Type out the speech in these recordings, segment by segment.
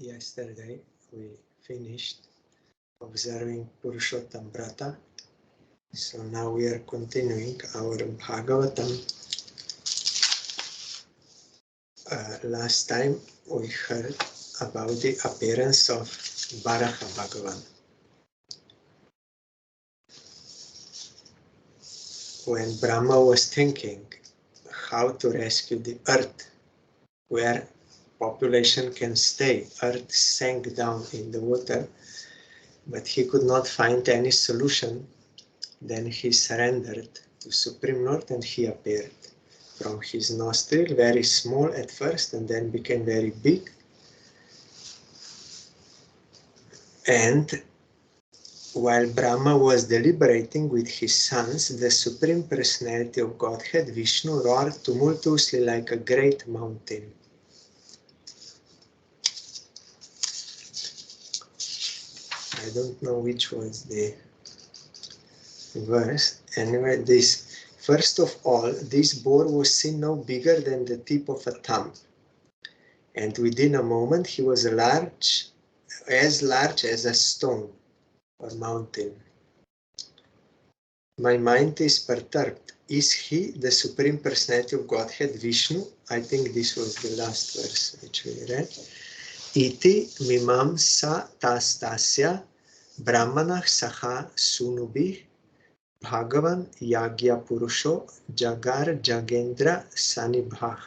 Yesterday we finished observing Purushottam Vrata. So now we are continuing our Bhagavatam. Last time we heard about the appearance of Varaha Bhagavan. When Brahma was thinking how to rescue the earth, where population can stay, earth sank down in the water, but he could not find any solution. Then he surrendered to Supreme Lord and he appeared. From his nostril, very small at first and then became very big. And while Brahma was deliberating with his sons, the Supreme Personality of Godhead, Vishnu, roared tumultuously like a great mountain. I don't know which was the verse. Anyway, first of all, this boar was seen no bigger than the tip of a thumb. And within a moment, he was as large as a stone or mountain. My mind is perturbed. Is he the Supreme Personality of Godhead, Vishnu? I think this was the last verse which we read. Iti mimam sa tastasya brahmanah saha sunubih Bhagavan Yagya Purusho Jagar Jagendra Sanibhah.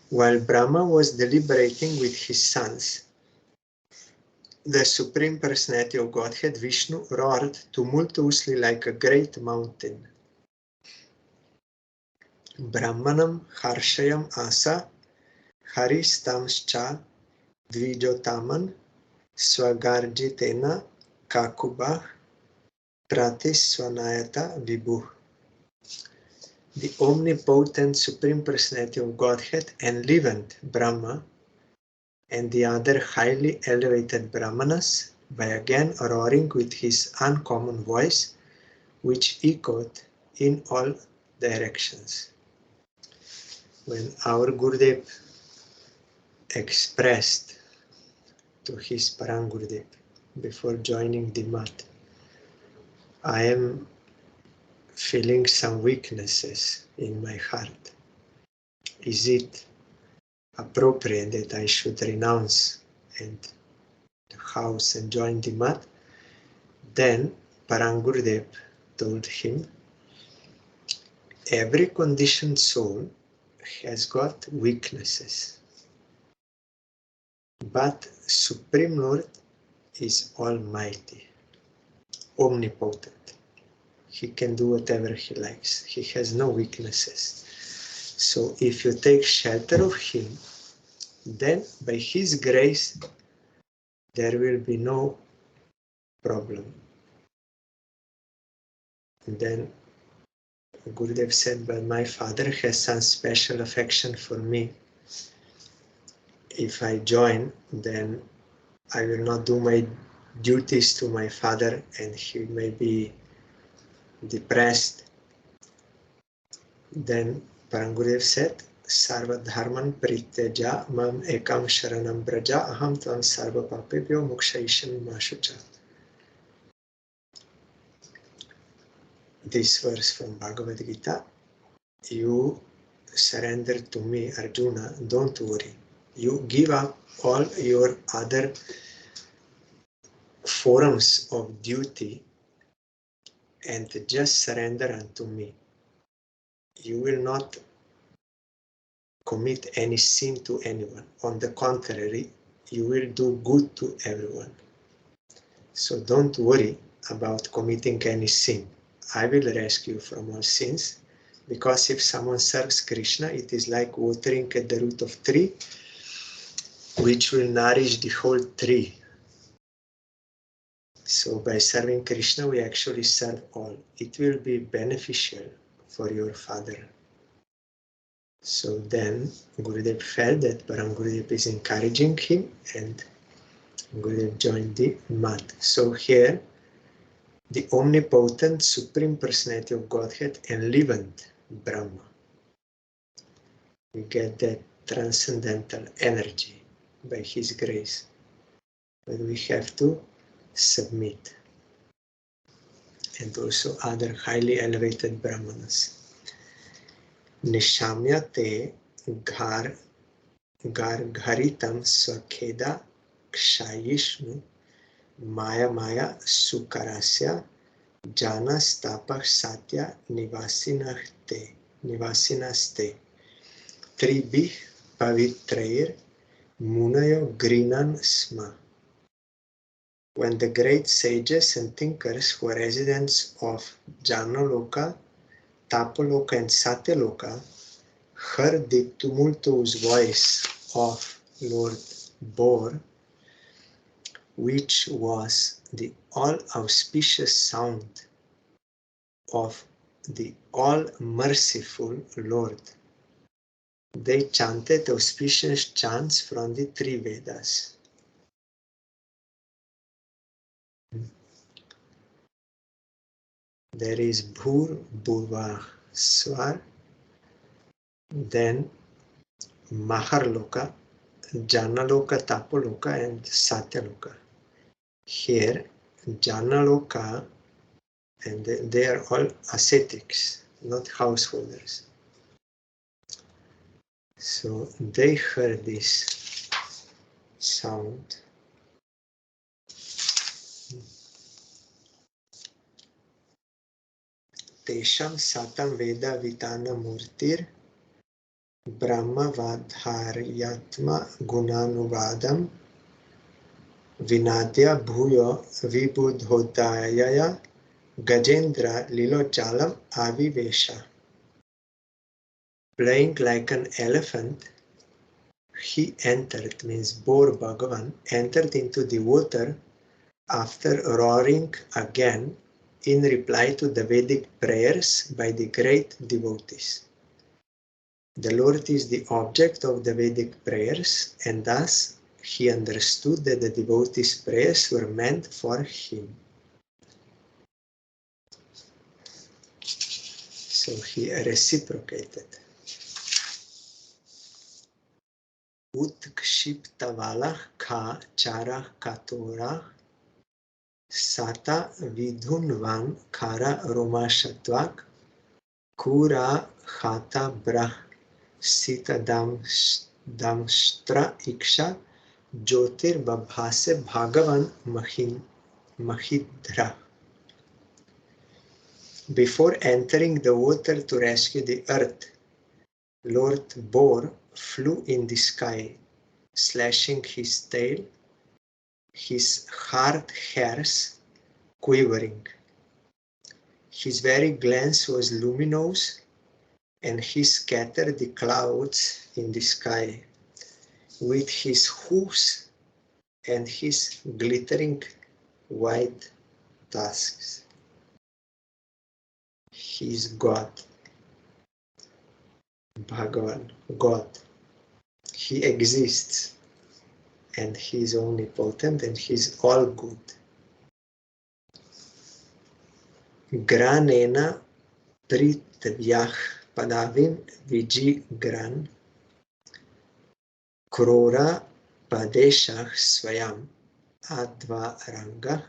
While Brahma was deliberating with his sons, the Supreme Personality of Godhead, Vishnu, roared tumultuously like a great mountain. Brahmanam Harshayam Asa Haristamscha Dvijotaman Swagarjitena Kakubah Pratiswanayata Vibhu. The omnipotent Supreme Personality of Godhead enlivened Brahma and the other highly elevated Brahmanas by again roaring with his uncommon voice, which echoed in all directions. When our Gurudev expressed to his Parang Gurudev before joining the mat, I am feeling some weaknesses in my heart. Is it appropriate that I should renounce the house and join the mat? Then Parang Gurudev told him, every conditioned soul has got weaknesses, but Supreme Lord is almighty, omnipotent. He can do whatever he likes. He has no weaknesses. So if you take shelter of him, then by his grace, there will be no problem. And then Gurudev said, but my father has some special affection for me. If I join, then I will not do my duties to my father and he may be depressed. Then Parang Gurudev said, Sarva Dharman Prityaja Mam Ekam Sharanam Braja Aham Tvam Sarva Papebhyo Mukshayisham Mashucha. This verse from Bhagavad Gita, you surrender to me, Arjuna, don't worry. You give up all your other forms of duty and just surrender unto me. You will not commit any sin to anyone. On the contrary, you will do good to everyone. So don't worry about committing any sin. I will rescue you from all sins, because if someone serves Krishna, it is like watering at the root of tree, which will nourish the whole tree. So by serving Krishna, we actually serve all. It will be beneficial for your father. So then Gurudev felt that Parang Gurudev is encouraging him and Gurudev joined the mat. So here, the omnipotent Supreme Personality of Godhead enlivened Brahma. We get that transcendental energy by His grace. But we have to submit. And also other highly elevated Brahmanas. Nishamya te gargharitam swakheda kshayishnu maya maya sukarasya jana stapah satya nivasinaste tribih pavitrair munayo grinan sma. When the great sages and thinkers who are residents of Janaloka, Tapaloka and Satyaloka heard the tumultuous voice of Lord Bor, which was the all-auspicious sound of the all-merciful Lord, they chanted auspicious chants from the three Vedas. There is Bhur Bhuvah Swar, then Maharloka, Janaloka, Tapaloka, and Satyaloka. Here, Janaloka, and they are all ascetics, not householders. So they heard this sound. Tesham satam veda vitana murtir Brahma vadharyatma gunanuvadam Vinadya bhuyo vibudhodayaya Gajendra lilochalam avivesha. Playing like an elephant, he entered, means Bor Bhagavan, entered into the water after roaring again in reply to the Vedic prayers by the great devotees. The Lord is the object of the Vedic prayers, and thus he understood that the devotees' prayers were meant for him. So he reciprocated. Utkshiptavalah ka charah katorah Sata vidhunvan kara romashatvak kura khata brah sita damshtra iksha jyotir babhase bhagavan mahidra. Before entering the water to rescue the earth, Lord Bor flew in the sky, slashing his tail, his hard hairs quivering. His very glance was luminous, and he scattered the clouds in the sky with his hoofs and his glittering white tusks. He is God, Bhagavan, God. He exists, and he is omnipotent, and he is all good. Granena pritavyah padavim vijigran krora padeshah swayam advaranga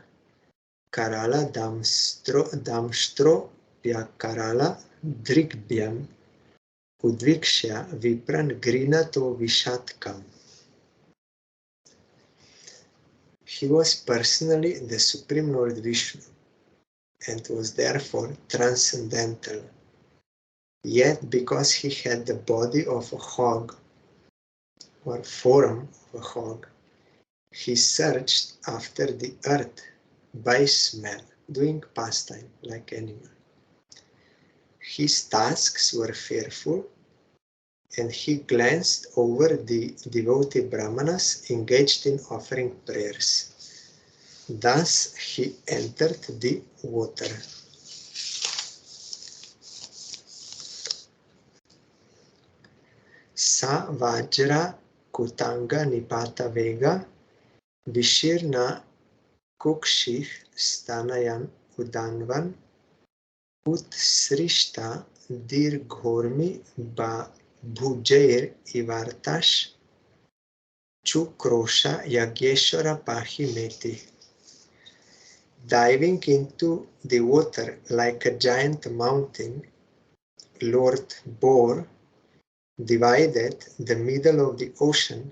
karala damstro karala drigbhyam udvikshya vipran grinato vishatkam. He was personally the Supreme Lord Vishnu and was therefore transcendental. Yet because he had the body of a hog or form of a hog, he searched after the earth by smell, doing pastime like animal. His tasks were fearful, and he glanced over the devotee Brahmanas engaged in offering prayers. Thus he entered the water. Sa vajra kutanga nipata vega vishirna kukshih stanayan udanvan utsrishta dirghormi ba bhujair ivartash Chukrosha Yageshwara Pahi Meti. Diving into the water like a giant mountain, Lord Boar divided the middle of the ocean,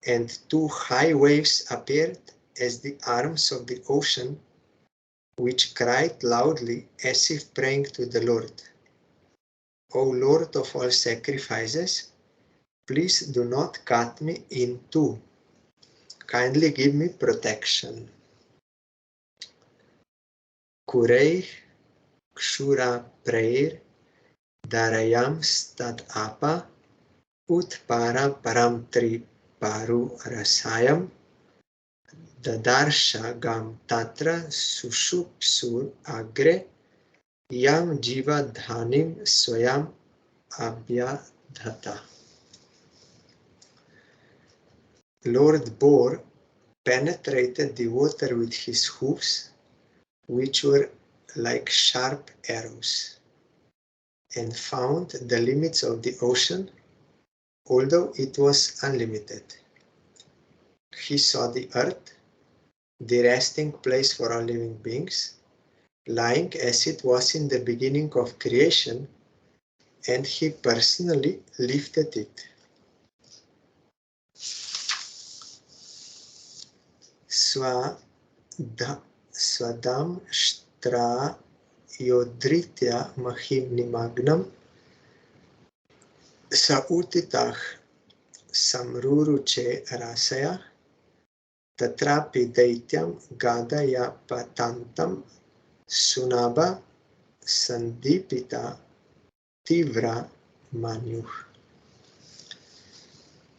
and two high waves appeared as the arms of the ocean, which cried loudly as if praying to the Lord. O Lord of all sacrifices, please do not cut me in two. Kindly give me protection. Kureih Kshura Prair Darayam Stat Apa Utpara Paramtri Paru Rasayam Dadarsha Gam Tatra Sushupsur Agre Yam Jiva Dhanim Swayam Abhyadhata. Lord Boar penetrated the water with his hoofs, which were like sharp arrows, and found the limits of the ocean, although it was unlimited. He saw the earth, the resting place for all living beings, lying as it was in the beginning of creation, and he personally lifted it. Swadam Shtra Yodritya Mahim Nimagnam Sautitach Samruruche Rasaya Tatrapi Daityam Gadaya Patantam Sunaba Sandipita Tivra Manyuh.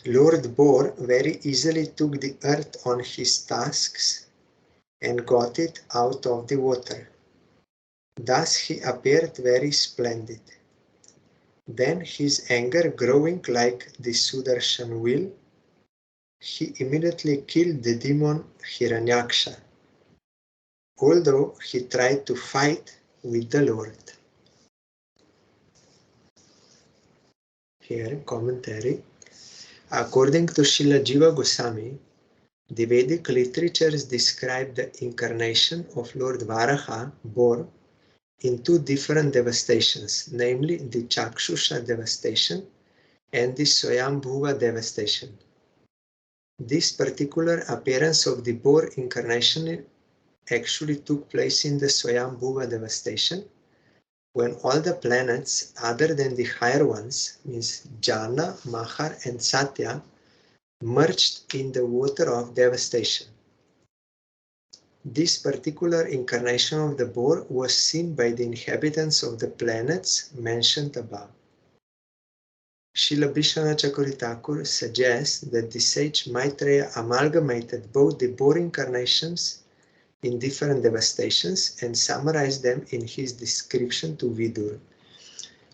Lord Boar very easily took the earth on his tusks and got it out of the water. Thus he appeared very splendid. Then, his anger growing like the Sudarshan wheel, he immediately killed the demon Hiranyaksha, although he tried to fight with the Lord. Here, commentary. According to Srila Jiva Goswami, the Vedic literatures describe the incarnation of Lord Varaha, Boar, in two different devastations, namely the Chakshusha devastation and the Swayambhuva devastation. This particular appearance of the boar incarnation actually took place in the Swayambhuva devastation, when all the planets other than the higher ones, means Jana, Mahar and Satya, merged in the water of devastation. This particular incarnation of the boar was seen by the inhabitants of the planets mentioned above. Srila Vishwanath Chakravarti Thakur suggests that the sage Maitreya amalgamated both the boar incarnations in different devastations and summarized them in his description to Vidur.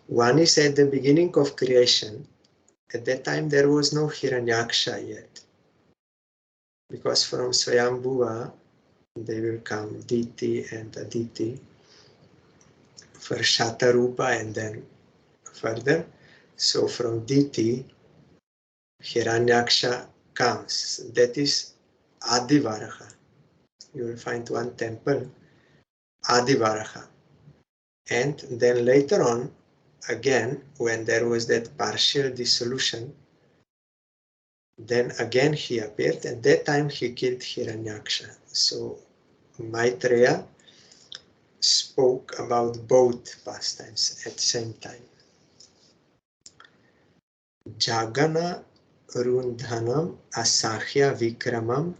One is at the beginning of creation. At that time there was no Hiranyaksha yet, because from Swayambhuva they will come Diti and Aditi for Shatarupa and then further. So from Diti, Hiranyaksha comes. That is Adivaraha. You will find one temple, Adivaraha. And then later on, again, when there was that partial dissolution, then again he appeared. At that time he killed Hiranyaksha. So Maitreya spoke about both pastimes at the same time. Jagana Rundhanam Asahya Vikramam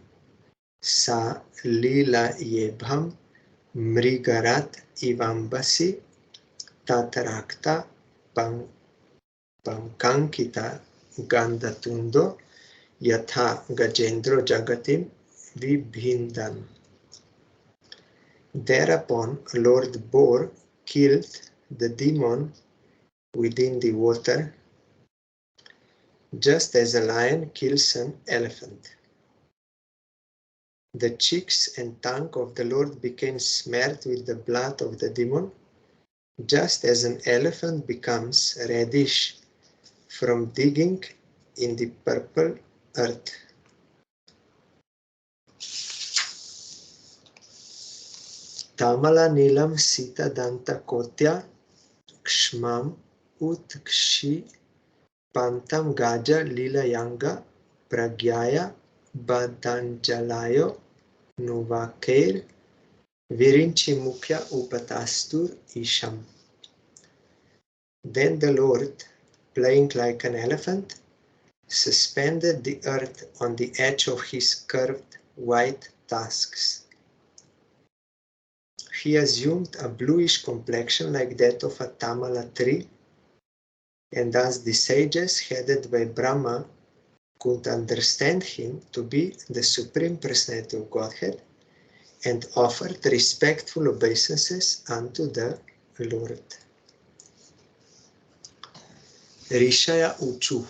Sa Lila Yebham Mrigarat Ivambasi Tatarakta Pankankita Gandatundo Yatha Gajendro Jagatim Vibhindan. Thereupon Lord Boar killed the demon within the water, just as a lion kills an elephant. The cheeks and tongue of the Lord became smeared with the blood of the demon, just as an elephant becomes reddish from digging in the purple earth. Tamala Nilam Sita Danta Kotya Kshmam Utkshi Pantam Gaja Lila Yanga Pragyaya Badanjalayo Nuvaker Virinchi Mukhya Upatastur Isham. Then the Lord, playing like an elephant, suspended the earth on the edge of his curved white tusks. He assumed a bluish complexion like that of a tamala tree, and thus the sages, headed by Brahma, could understand him to be the Supreme Personality of Godhead and offered respectful obeisances unto the Lord. Rishaya Uchu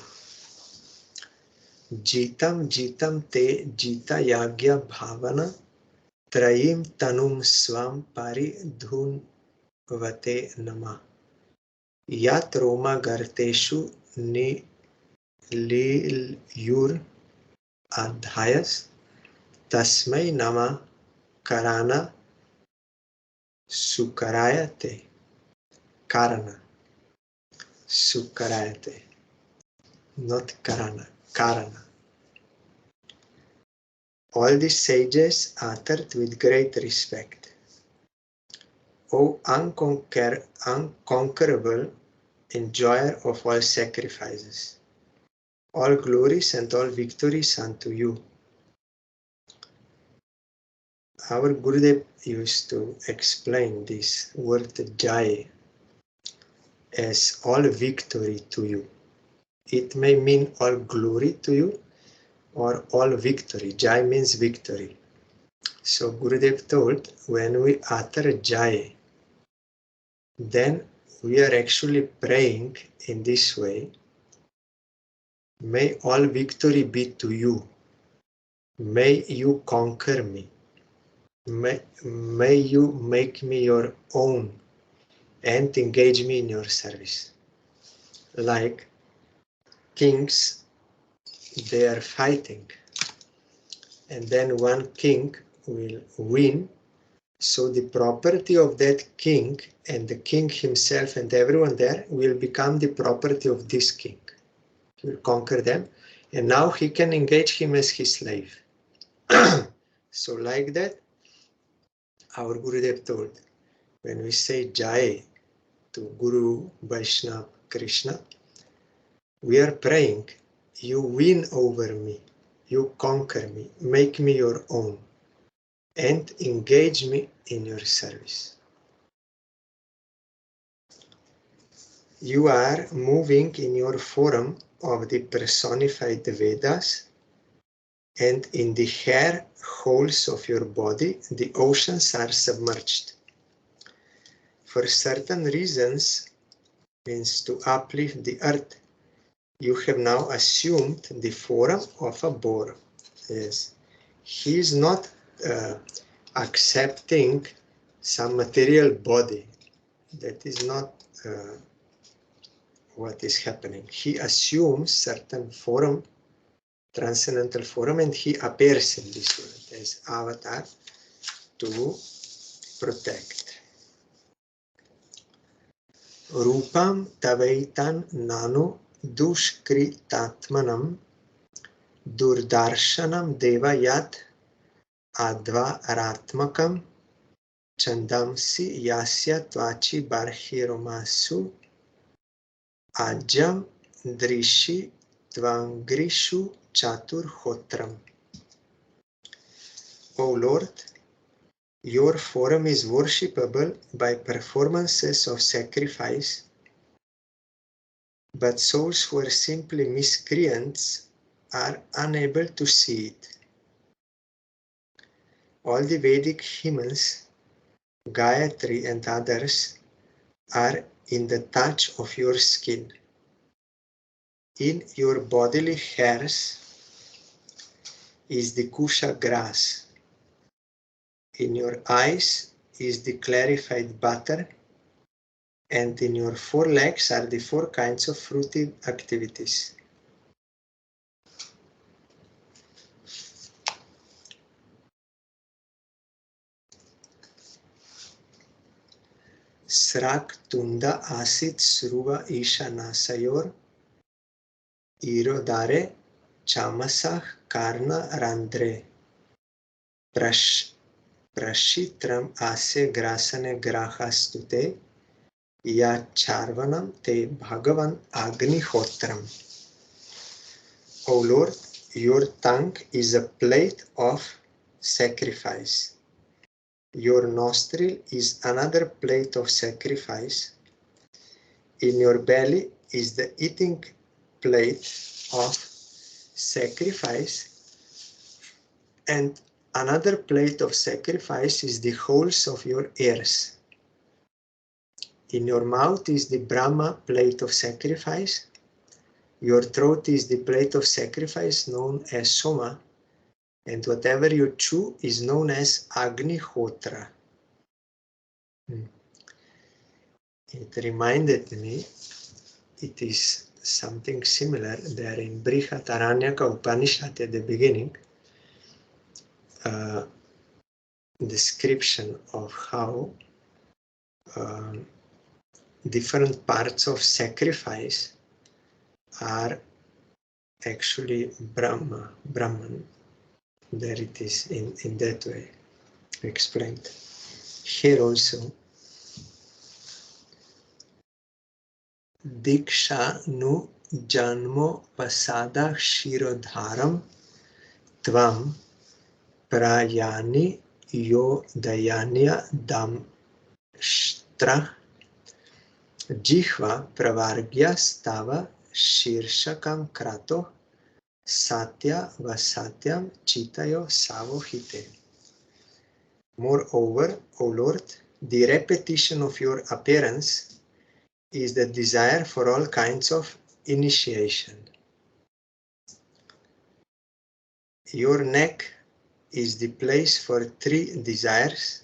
Jitam Jitam Te Jita Yagya Bhavana Trayim Tanum Swam Pari Dhun Vate Nama Yat Roma Garteshu Ni Lil Yur Adhyas Tasmai Nama Karana Sukarayate Karana Sukarayate, not Karana, Karana. All these sages uttered with great respect, O unconquerable enjoyer of all sacrifices, all glories and all victories unto you. Our Gurudev used to explain this word Jai as all victory to you. It may mean all glory to you or all victory. Jai means victory. So Gurudev told, when we utter Jai, then we are actually praying in this way, may all victory be to you. May you conquer me. May you make me your own and engage me in your service. Like kings, they are fighting, and then one king will win. So the property of that king and the king himself and everyone there will become the property of this king. He will conquer them, and now he can engage him as his slave. So like that, our Gurudev told, when we say Jai to Guru, Vaishnava, Krishna, we are praying, you win over me, you conquer me, make me your own, and engage me in your service. You are moving in your form of the personified Vedas, and in the hair holes of your body, the oceans are submerged. For certain reasons, means to uplift the earth, you have now assumed the form of a boar. Yes, he is not accepting some material body. That is not what is happening. He assumes certain form, transcendental form, and he appears in this world as avatar to protect. Rupam tavaitan nano dushkritatmanam durdarshanam devayat advaratmakam chandamsi yasya tvachi barhiromasu ajam drishi tvangrishu chatur hotram. O Lord, your form is worshipable by performances of sacrifice, but souls who are simply miscreants are unable to see it. All the Vedic hymns, Gayatri and others, are in the touch of your skin. In your bodily hairs is the kusha grass. In your eyes is the clarified butter, and in your four legs are the four kinds of fruitive activities. Srak tunda asit sruva ishanasayor irodare chamasah karna randre prashitram ase grasane grahastute ya charvanam te bhagavan agnihotram. O Lord, your tongue is a plate of sacrifice. Your nostril is another plate of sacrifice. In your belly is the eating plate of sacrifice, and another plate of sacrifice is the holes of your ears. In your mouth is the Brahma plate of sacrifice. Your throat is the plate of sacrifice known as Soma, and whatever you chew is known as Agnihotra. It reminded me, it is something similar there in Brihadaranyaka Upanishad at the beginning, description of how different parts of sacrifice are actually Brahman. There it is in that way explained. Here also, Diksha nu janmo pasada shirodharam tvam prayani yo dayanya dam shtra jihva pravargya stava shirshakam krato satya vasatyam chitayo savohite. Moreover, O Lord, the repetition of your appearance is the desire for all kinds of initiation. Your neck is the place for 3 desires,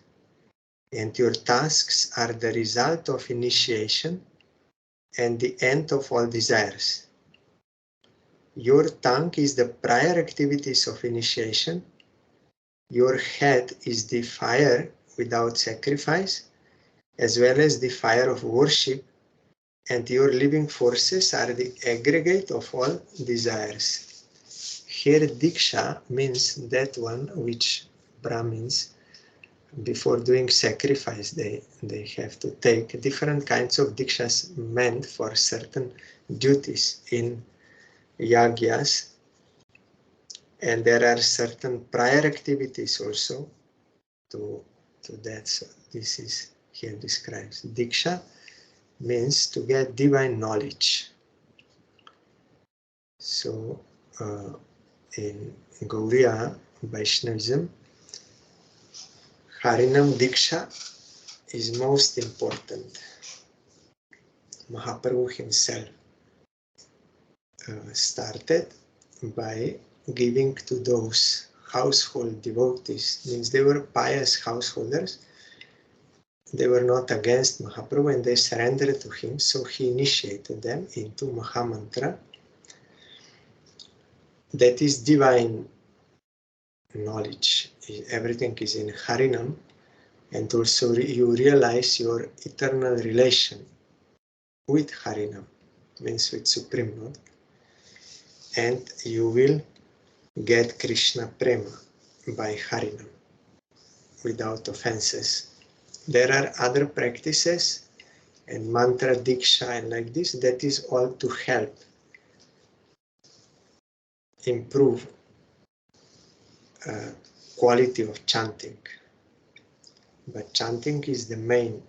and your tasks are the result of initiation and the end of all desires. Your tongue is the prior activities of initiation. Your head is the fire without sacrifice, as well as the fire of worship, and your living forces are the aggregate of all desires. Here Diksha means that one which Brahmins, before doing sacrifice, they have to take different kinds of Dikshas meant for certain duties in yagyas, and there are certain prior activities also to that. So this is here describes. Diksha means to get divine knowledge. So in Gauriya Vaishnavism, Harinam Diksha is most important. Mahaprabhu himself started by giving to those household devotees, means they were pious householders. They were not against Mahaprabhu and they surrendered to him, so he initiated them into Mahamantra. That is divine knowledge. Everything is in Harinam, and also you realize your eternal relation with Harinam, means with Supreme Lord, and you will get Krishna Prema by Harinam without offenses. There are other practices and mantra diksha and like this, that is all to help improve quality of chanting. But chanting is the main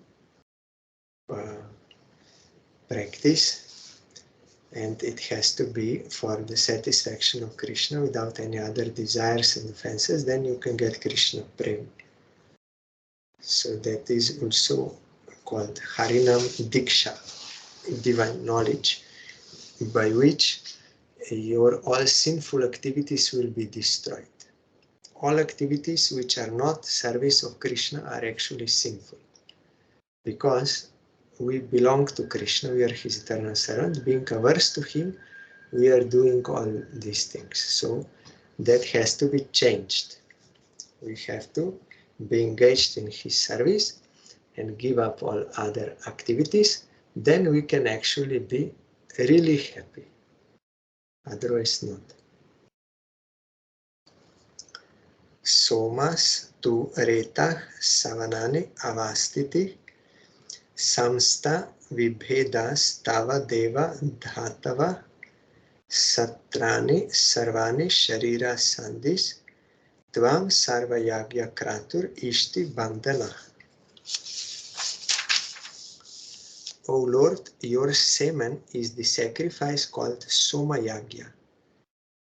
practice, and it has to be for the satisfaction of Krishna without any other desires and offenses. Then you can get Krishna Prema. So that is also called Harinam Diksha, divine knowledge, by which your all sinful activities will be destroyed. All activities which are not service of Krishna are actually sinful, because we belong to Krishna, we are his eternal servant. Being averse to him, we are doing all these things. So that has to be changed. We have to be engaged in his service, and give up all other activities, then we can actually be really happy. Otherwise not. Somas tu retah savanani avastiti samsta vibhedas tava deva dhatava satrani sarvani sharira sandis tvam sarvayagya kratur ishti bandana. O Lord, your semen is the sacrifice called Soma Yagya.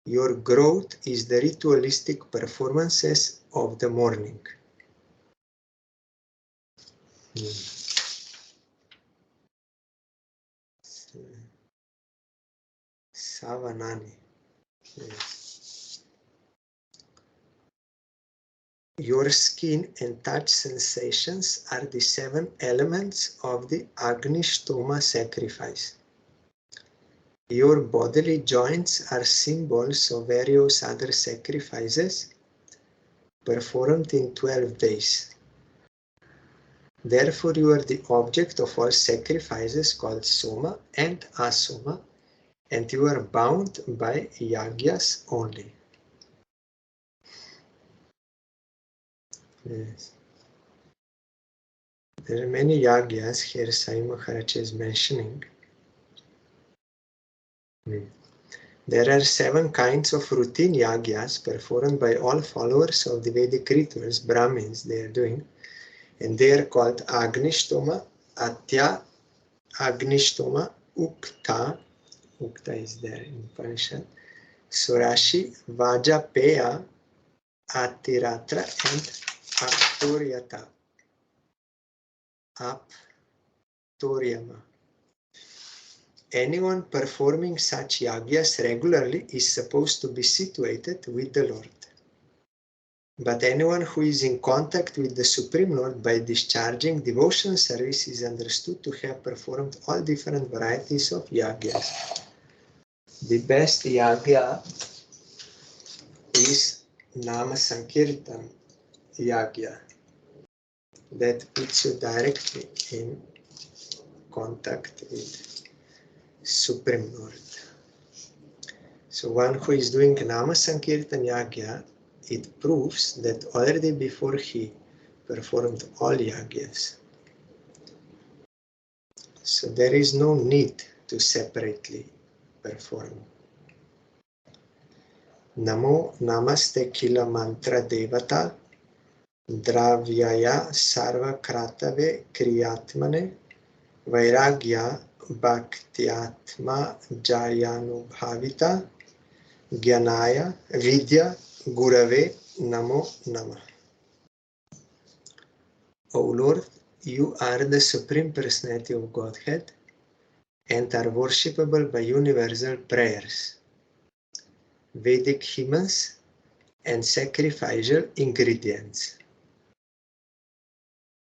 Your growth is the ritualistic performances of the morning. Savanani. Yes. Your skin and touch sensations are the 7 elements of the Agnishtoma sacrifice. Your bodily joints are symbols of various other sacrifices performed in 12 days. Therefore, you are the object of all sacrifices called Soma and Asoma, and you are bound by Yagyas only. Yes. There are many Yagyas here Sai Maharaj is mentioning. There are 7 kinds of routine Yagyas performed by all followers of the Vedic rituals, Brahmins they are doing, and they are called Agnishtoma, Atya, Agnishtoma, Ukta is there in Upanishad, Surashi, Vajapeya, Atiratra, and Aptoryama. Anyone performing such yagyas regularly is supposed to be situated with the Lord. But anyone who is in contact with the Supreme Lord by discharging devotional service is understood to have performed all different varieties of yagyas. The best yagya is Nama Sankirtan yagya. That puts you directly in contact with Supreme Lord. So one who is doing Nama Sankirtan Yagya, it proves that already before he performed all Yagyas. So there is no need to separately perform. Namo Namaste Kila Mantra Devata Dravyaya Sarva Kratave Kriyatmane Vairagya Bhaktyatma Jayanubhavita Gyanaya Vidya Gurave Namo Namah. O Lord, you are the Supreme Personality of Godhead and are worshipable by universal prayers, Vedic hymns, and sacrificial ingredients.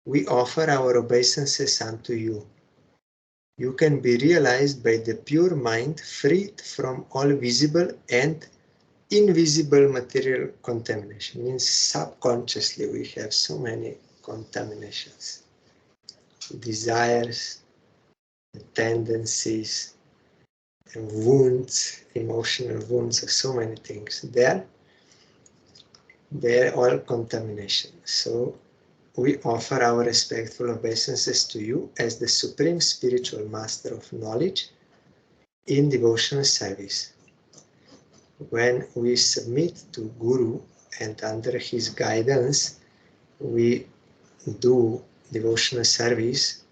We offer our obeisances unto you. You can be realized by the pure mind freed from all visible and invisible material contamination. Means subconsciously we have so many contaminations, desires, tendencies, and wounds, emotional wounds, so many things. They're all contamination. So we offer our respectful obeisances to you as the Supreme Spiritual Master of Knowledge in devotional service. When we submit to Guru and under his guidance, we do devotional service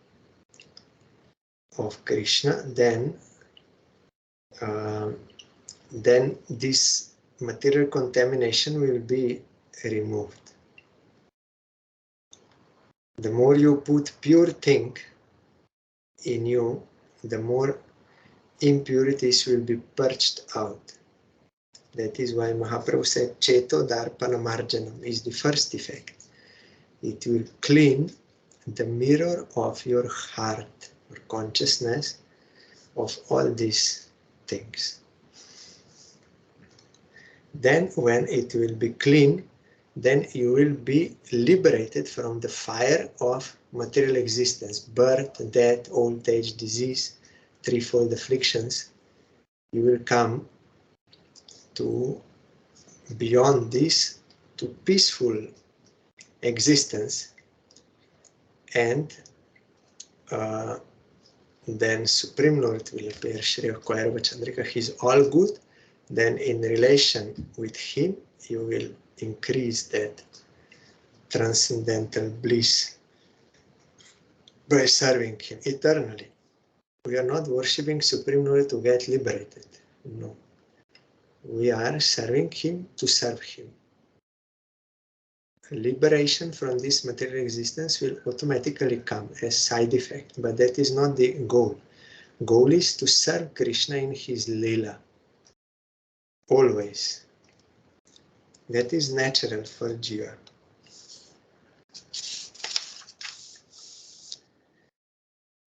of Krishna, then this material contamination will be removed. The more you put pure thing in you, the more impurities will be purged out. That is why Mahaprabhu said, Cheto Darpana Marjanam is the first effect. It will clean the mirror of your heart or consciousness of all these things. Then when it will be clean, then you will be liberated from the fire of material existence, birth, death, old age, disease, threefold afflictions. You will come to beyond this, to peaceful existence, and then Supreme Lord will appear, Shri Akwairava Chandrika. He is all good. Then in relation with him, you will increase that transcendental bliss by serving him eternally. We are not worshipping Supreme Lord to get liberated. No. We are serving him to serve him. Liberation from this material existence will automatically come as side effect, but that is not the goal. Goal is to serve Krishna in his lila. Always. That is natural for Jiva.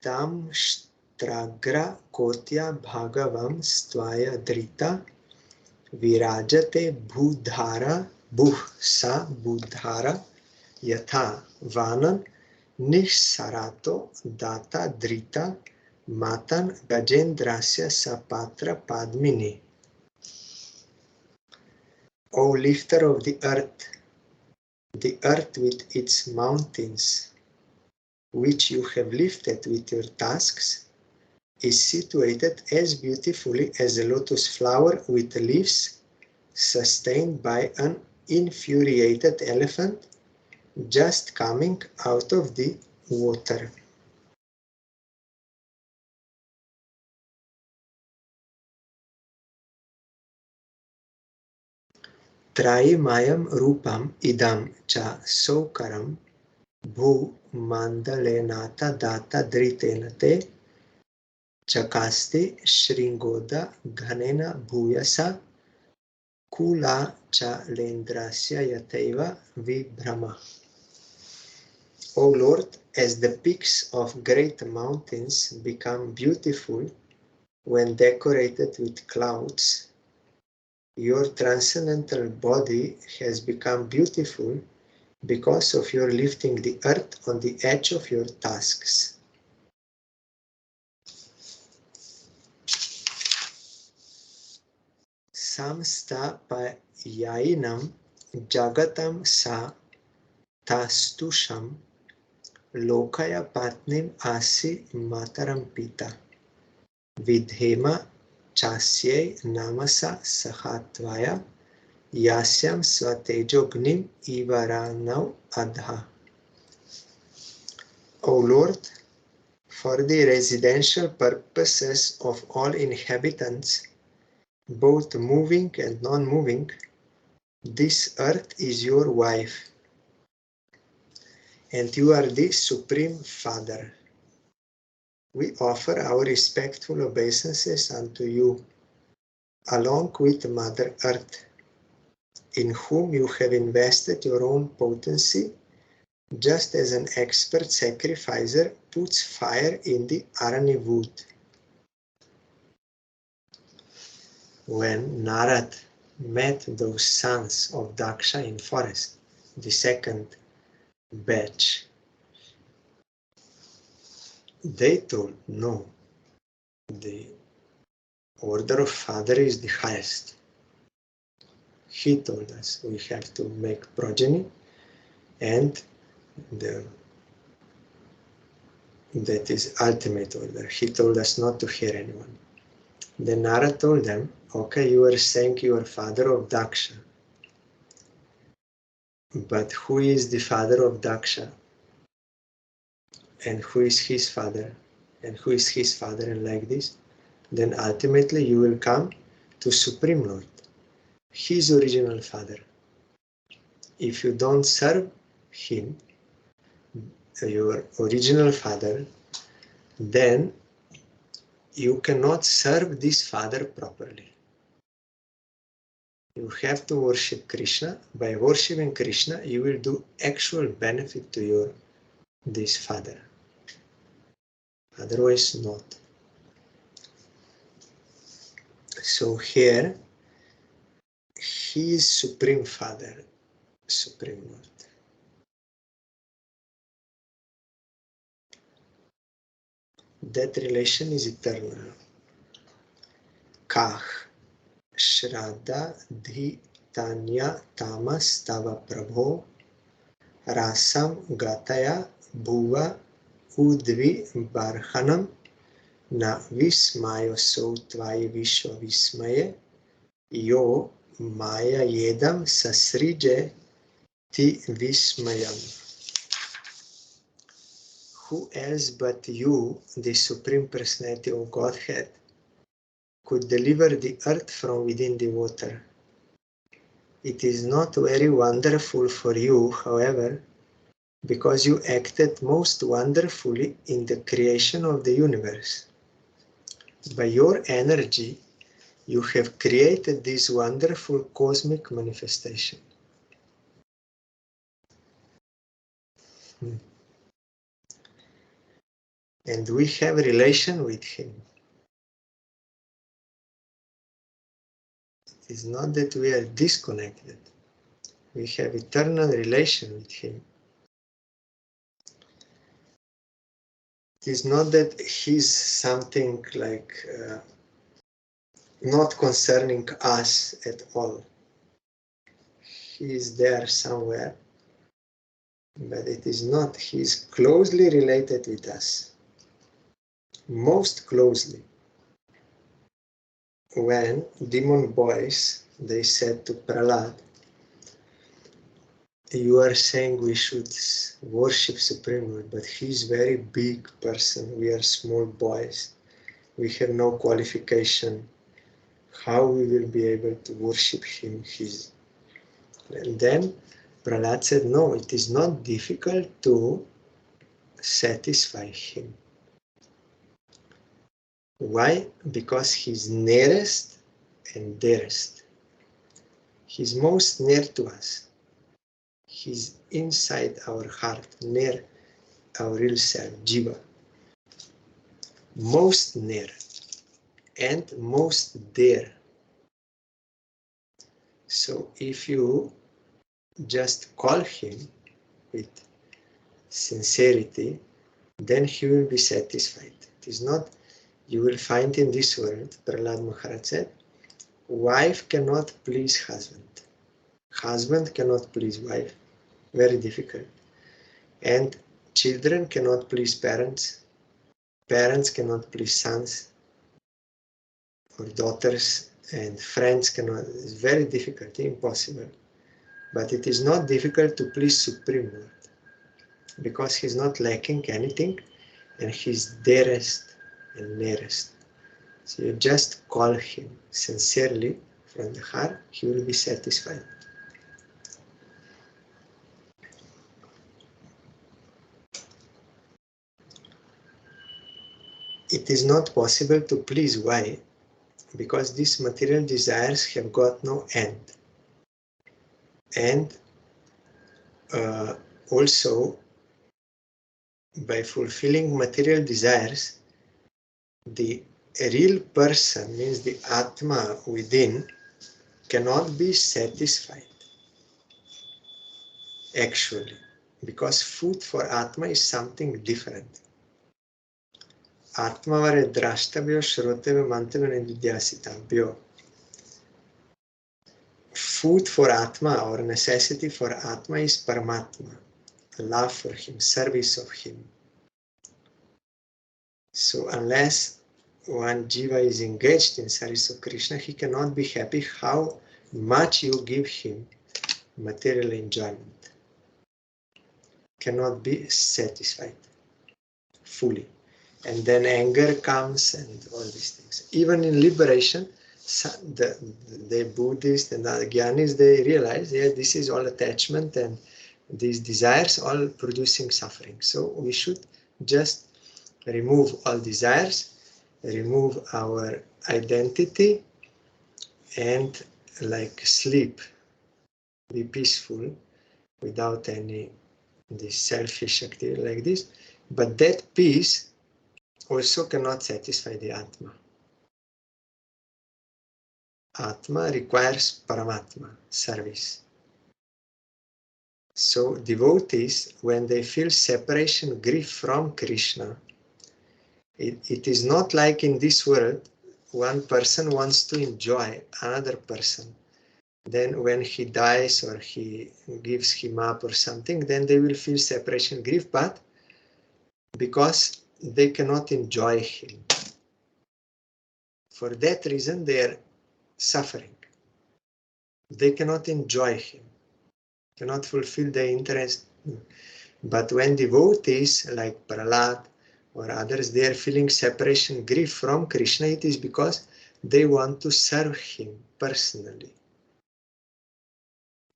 Tam shtragra kotya bhagavam stvaya drita virajate budhara buhsa budhara yatha vanan nishsarato data drita matan gajendrasya sapatra padmini. O lifter of the earth with its mountains, which you have lifted with your tasks, is situated as beautifully as a lotus flower with leaves sustained by an infuriated elephant just coming out of the water. Traimayam rupam idam cha sokaram bhu mandalenata data dritenate chakasti shringoda ghanena bhuyasa kula cha lendrasya yateva vibhrama. O Lord, as the peaks of great mountains become beautiful when decorated with clouds, your transcendental body has become beautiful because of your lifting the earth on the edge of your tasks. Samsta payainam jagatam sa tastusham lokaya patnim asi mataram pita vidhema chasye namasa sahatvaya yasyam svatejognim ivaranau adha. O Lord, for the residential purposes of all inhabitants, both moving and non-moving, this earth is your wife, and you are the Supreme Father. We offer our respectful obeisances unto you, along with Mother Earth, in whom you have invested your own potency, just as an expert sacrificer puts fire in the arani wood. When Narad met those sons of Daksha in forest, the second batch, they told, no, the order of father is the highest. He told us we have to make progeny, and that is ultimate order. He told us not to hear anyone. Then Narad told them, okay, you are saying you are father of Daksha, but who is the father of Daksha? And who is his father? And who is his father? And like this, then ultimately you will come to Supreme Lord, his original father. If you don't serve him, your original father, then you cannot serve this father properly. You have to worship Krishna. By worshipping Krishna, you will do actual benefit to this father. Otherwise not. So here, he is Supreme Father. Supreme Lord. That relation is eternal. Kah Shraddha Dhi Tanya Tamas Tava Prabho Rasam Gataya Bhuva Udvi Barhanam Na Vismayo Sotvaya Vishwa Vismaye Yo Maya Yedam Sasrije Ti Vismayam. Who else but you, the Supreme Personality of Godhead, could deliver the earth from within the water? It is not very wonderful for you, however, because you acted most wonderfully in the creation of the universe. By your energy, you have created this wonderful cosmic manifestation. And we have a relation with Him. It is not that we are disconnected. We have eternal relation with Him. It is not that He's something like not concerning us at all. He is there somewhere, but it is not. He is closely related with us. Most closely. When demon boys, they said to Prahlad, you are saying we should worship Supreme Lord, but He is very big person. We are small boys. We have no qualification. How we will be able to worship Him? And then Prahlad said, no, it is not difficult to satisfy Him. Why? Because He's nearest and dearest. He's most near to us. He's inside our heart, near our real self, Jiva. Most near and most dear. So if you just call Him with sincerity, then He will be satisfied. It is not, you will find in this world, Prahlad Maharaj said, wife cannot please husband. Husband cannot please wife. Very difficult. And children cannot please parents. Parents cannot please sons or daughters, and friends cannot. It's very difficult, impossible. But it is not difficult to please Supreme Lord, because He's not lacking anything, and He's dearest and nearest. So you just call Him sincerely from the heart, He will be satisfied. It is not possible to please. Why? Because these material desires have got no end. And also, by fulfilling material desires, the real person, means the Atma within, cannot be satisfied. Actually, because food for Atma is something different. Atma vare drashtabhyo, shrotavyo, mantavyo, nididyasitabhyo. Food for Atma, or necessity for Atma, is Paramatma, love for Him, service of Him. So unless one jiva is engaged in service of Krishna, he cannot be happy how much you give him material enjoyment. Cannot be satisfied fully. And then anger comes and all these things. Even in liberation, the Buddhists and the Gyanis, they realize, yeah, this is all attachment and these desires all producing suffering. So we should just remove all desires, remove our identity, and like sleep, be peaceful without any this selfish activity like this. But that peace also cannot satisfy the Atma. Atma requires Paramatma, service. So devotees, when they feel separation, grief from Krishna, it is not like in this world, one person wants to enjoy another person. Then when he dies or he gives him up or something, then they will feel separation, grief, but because they cannot enjoy him. For that reason, they are suffering. They cannot enjoy him, cannot fulfill their interest. But when devotees like Prahlad or others, they are feeling separation, grief from Krishna, it is because they want to serve him personally.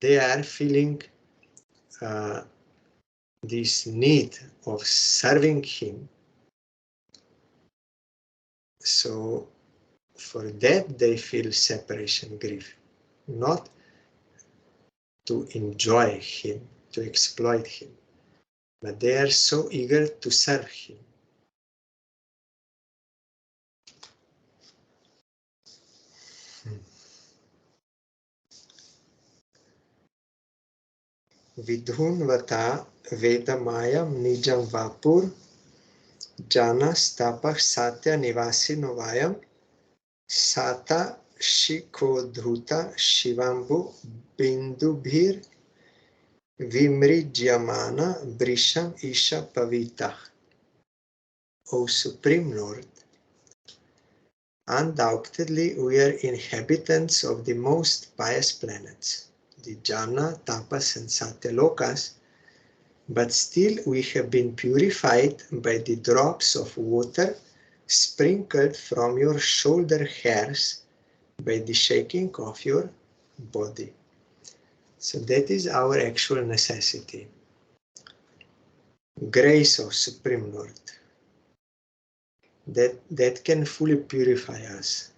They are feeling this need of serving him. So for that they feel separation, grief, not to enjoy him, to exploit him, but they are so eager to serve him. Vidhunvata Vedamayam Nijam Vapur Jana Stapah Satya Nivasi Novayam Sata Shikodhuta Shivambu Bindubhir Vimrijyamana Brisham Isha Pavita. O Supreme Lord, undoubtedly we are inhabitants of the most pious planets, the Jana, Tapas and Satya Lokas, but still we have been purified by the drops of water sprinkled from your shoulder hairs by the shaking of your body. So that is our actual necessity. Grace of Supreme Lord. That can fully purify us.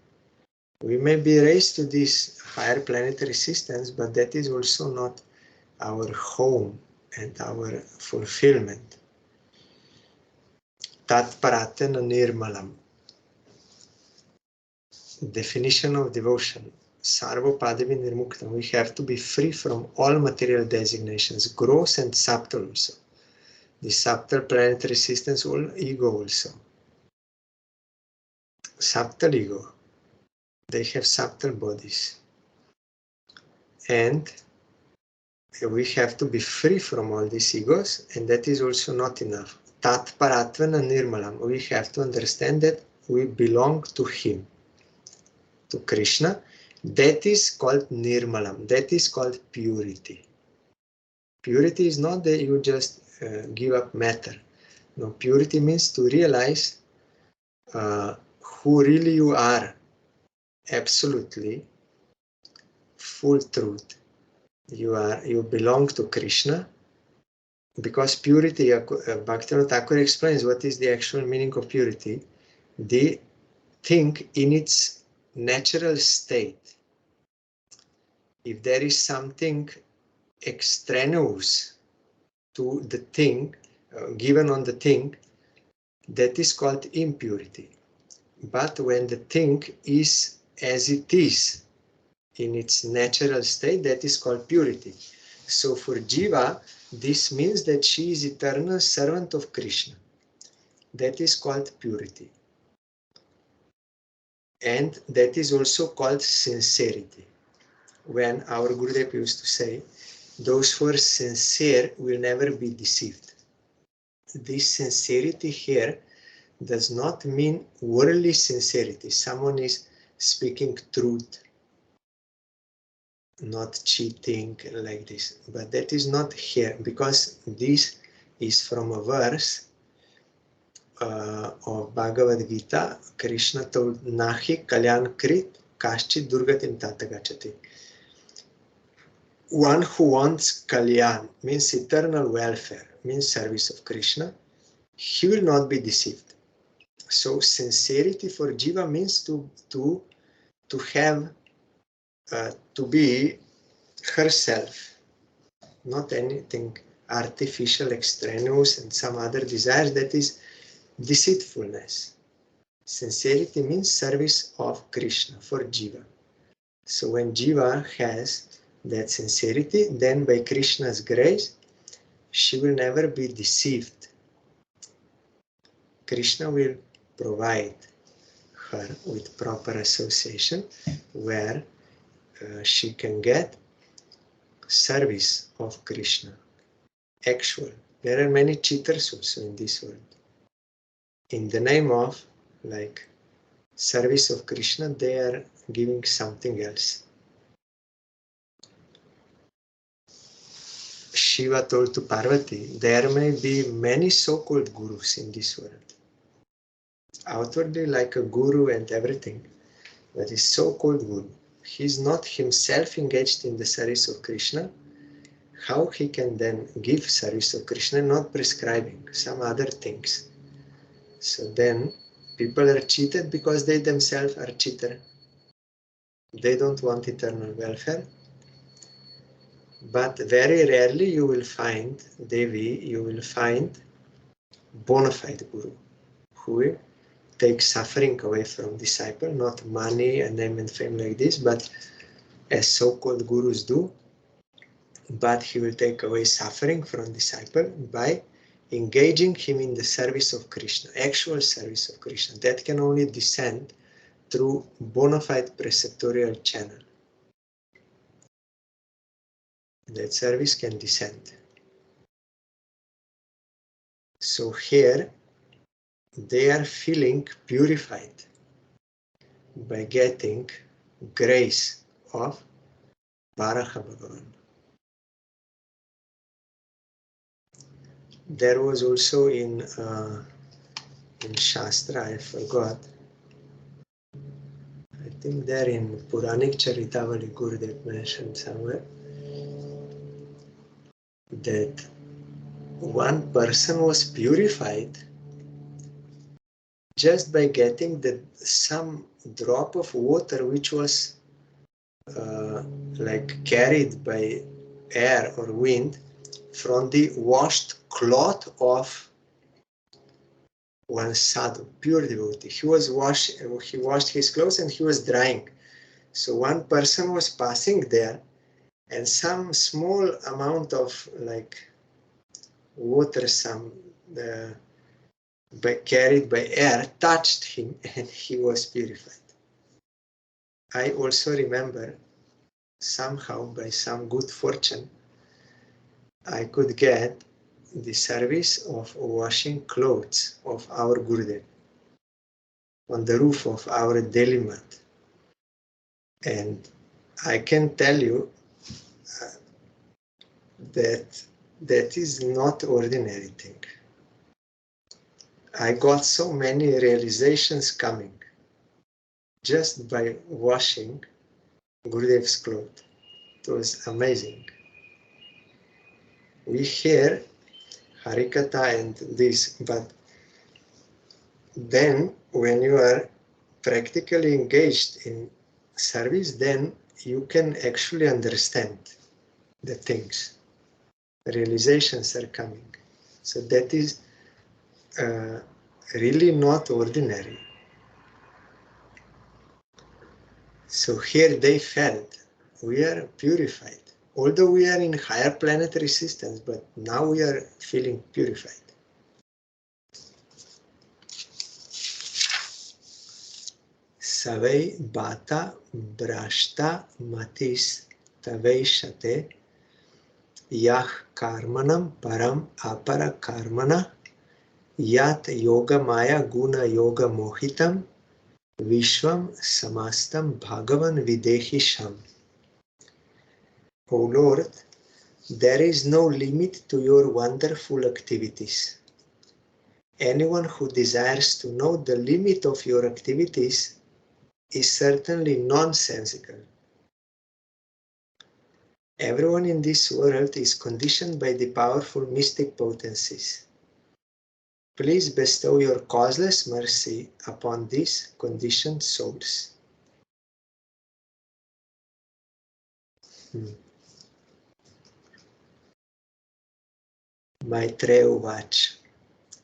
We may be raised to this higher planetary systems, but that is also not our home and our fulfillment. Tat paratena nirmalam. Definition of devotion. Sarva padavi nirmuktam. We have to be free from all material designations, gross and subtle also. The subtle planetary systems, all ego also. Subtle ego. They have subtle bodies. And we have to be free from all these egos, and that is also not enough. Tat paratvana nirmalam. We have to understand that we belong to him, to Krishna. That is called nirmalam. That is called purity. Purity is not that you just give up matter. No, purity means to realize who really you are, absolutely, full truth. You belong to Krishna, because purity, Bhaktivinoda Thakur explains what is the actual meaning of purity. The thing in its natural state. If there is something extraneous to the thing, given on the thing, that is called impurity. But when the thing is as it is in its natural state, that is called purity. So for Jiva, this means that she is eternal servant of Krishna. That is called purity. And that is also called sincerity. When our Gurudev used to say, those who are sincere will never be deceived. This sincerity here does not mean worldly sincerity. Someone is speaking truth, not cheating like this. But that is not here, because this is from a verse of Bhagavad Gita. Krishna told, Nahi kalyan krit kaschit durgatim tatagachati. One who wants kalyan, means eternal welfare, means service of Krishna, he will not be deceived. So sincerity for Jiva means to have, to be herself, not anything artificial, extraneous, and some other desires. That is deceitfulness. Sincerity means service of Krishna for Jiva. So when Jiva has that sincerity, then by Krishna's grace, she will never be deceived. Krishna will provide her with proper association where she can get service of Krishna. Actual. There are many cheaters also in this world. In the name of like service of Krishna, they are giving something else. Shiva told to Parvati, there may be many so-called gurus in this world. Outwardly like a guru and everything, but is so-called guru. He is not himself engaged in the service of Krishna. How he can then give service of Krishna, not prescribing some other things? So then people are cheated because they themselves are cheater. They don't want eternal welfare. But very rarely you will find, Devi, you will find bona fide guru who will take suffering away from disciple, not money and name and fame like this, but as so-called gurus do. But he will take away suffering from disciple by engaging him in the service of Krishna, actual service of Krishna. That can only descend through bona fide preceptorial channel. That service can descend. So here they are feeling purified by getting grace of Varaha Bhagavan. There was also in Shastra, I forgot, I think there in Puranik Charitavali Gurudev mentioned somewhere that one person was purified just by getting some drop of water which was like carried by air or wind from the washed cloth of one sadhu, pure devotee. He washed his clothes and he was drying. So one person was passing there and some small amount of like water, carried by air, touched him and he was purified. I also remember somehow by some good fortune, I could get the service of washing clothes of our Gurudev on the roof of our Delhi mat. And I can tell you that is not ordinary thing. I got so many realizations coming just by washing Gurudev's clothes. It was amazing. We hear Harikatha and this, but then when you are practically engaged in service, then you can actually understand the things. Realizations are coming. So that is really not ordinary. So here they felt we are purified. Although we are in higher planetary systems, but now we are feeling purified. Savei bata brashta matis tavei shate yah karmanam param apara karmana yat yoga maya guna yoga mohitam vishvam samastam bhagavan videhi sham. O Lord, there is no limit to your wonderful activities. Anyone who desires to know the limit of your activities is certainly nonsensical. Everyone in this world is conditioned by the powerful mystic potencies. Please bestow your causeless mercy upon these conditioned souls. Maitreya Uvacha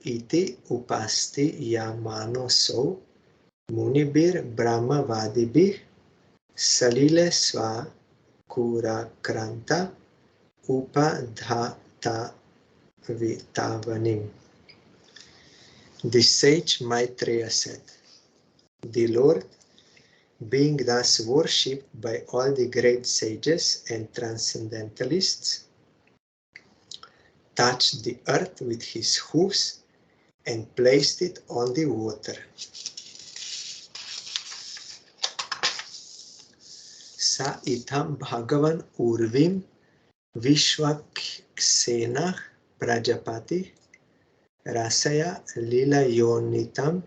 Iti upasti yamano so munibir brahma vadibir salile sva Kurakranta Upadhata Vitavanim. The sage Maitreya said, the Lord, being thus worshipped by all the great sages and transcendentalists, touched the earth with his hoofs and placed it on the water. Sa itam Bhagavan Urvim Vishwaksenah Prajapati Rasaya Lila Yonitam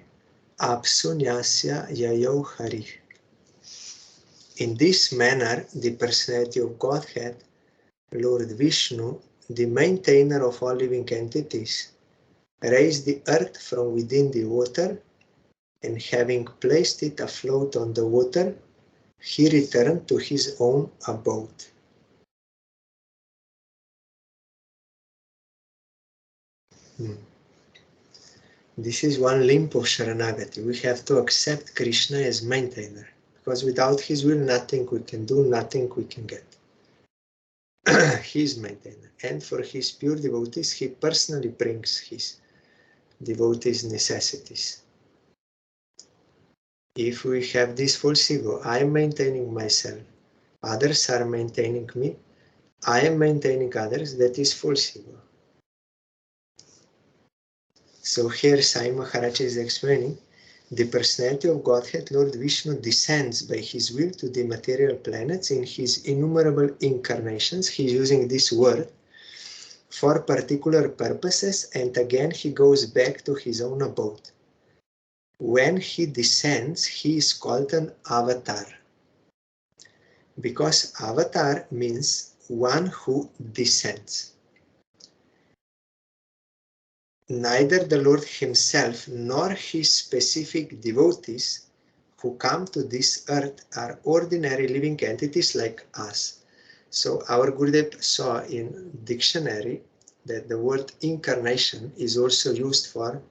Apsunyasya Yayo Hari. In this manner, the personality of Godhead, Lord Vishnu, the maintainer of all living entities, raised the earth from within the water, and having placed it afloat on the water, he returned to his own abode. This is one limp of Sharanagati. We have to accept Krishna as maintainer, because without his will, nothing we can do, nothing we can get. He is maintainer. And for his pure devotees, he personally brings his devotees' necessities. If we have this false ego, I am maintaining myself, others are maintaining me, I am maintaining others, that is false ego. So here Sai Maharaj is explaining, the personality of Godhead, Lord Vishnu, descends by his will to the material planets in his innumerable incarnations. He is using this word for particular purposes, and again he goes back to his own abode. When he descends, he is called an avatar, because avatar means one who descends. Neither the Lord himself nor his specific devotees who come to this earth are ordinary living entities like us. So our Gurudev saw in dictionary that the word incarnation is also used for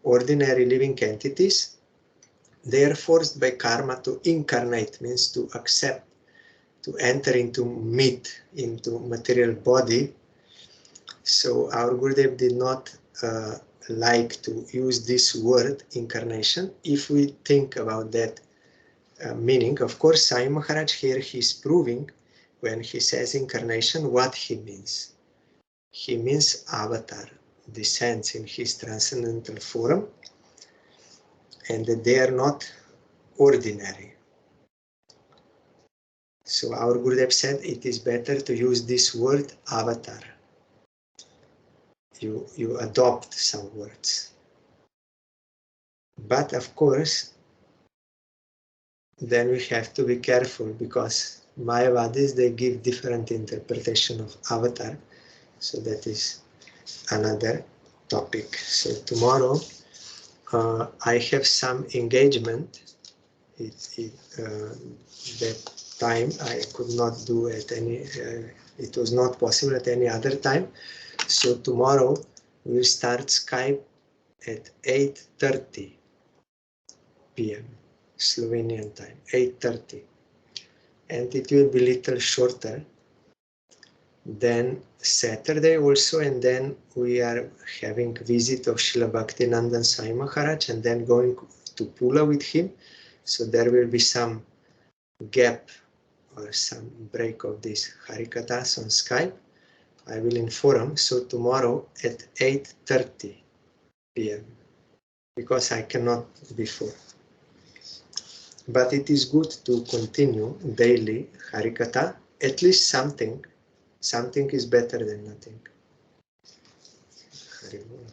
ordinary living entities. They are forced by karma to incarnate, means to accept, to enter into meat, into material body. So our Gurudev did not like to use this word incarnation. If we think about that meaning, of course, Sai Maharaj here he's proving when he says incarnation what he means. He means avatar, descends in his transcendental form, and that they are not ordinary. So our Gurudev said it is better to use this word avatar. You adopt some words. But of course, then we have to be careful, because Mayavadis, they give different interpretation of avatar. So that is another topic. So tomorrow I have some engagement. That time I could not do at any, it was not possible at any other time. So tomorrow we'll start Skype at 8:30 p.m. Slovenian time, 8:30. And it will be little shorter than Saturday also, and then we are having visit of Srila Bhaktinandan Sai Maharaj, and then going to Pula with him. So there will be some gap or some break of this Harikathas on Skype. I will inform. So tomorrow at 8:30 p.m. because I cannot before. But it is good to continue daily Harikatha. At least something is better than nothing. Haribol.